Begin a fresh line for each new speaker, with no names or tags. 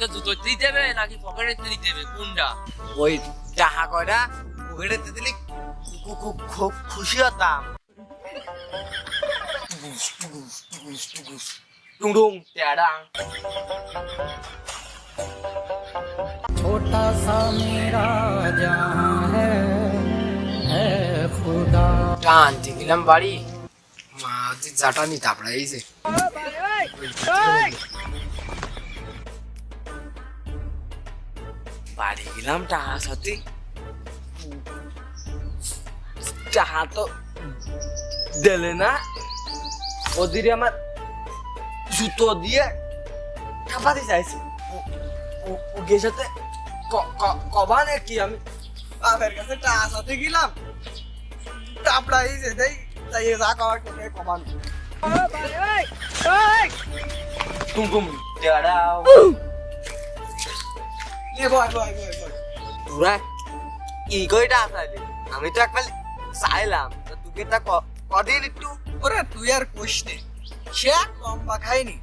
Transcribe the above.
তো জুতোতে দিতে হবে নাকি পকেটে দিতে হবে কোনটা?
ওই টাকা কয়টা পকেটে দিলে খুব খুশি হতাম।
টুংটুং টেডাং।
छोटा सा मेरा जहां है खुदा।
আনতে গেলাম বাড়ি, মা যে জাটানি তাপড়াইছে। বাড়ি গেলাম টাকা সাথে, টাকা তো দিলে না, ওদিকে আমার জুতো দিয়ে কাপাতে চাইছে। ওকে সাথে কবানে কি আমি বাপের কাছে টাকা সাথে গেলাম, তাপড়াইছে তাই তাই যা কবার তোকে কবান।
টুংটুং টেডাং।
তোরা কি কইটা আসাইলি? আমি তো একবার চাইলাম, তোকে তা কদিন একটু।
ওরে তুই আর কোশ নে, সে লম্বা খায়নি।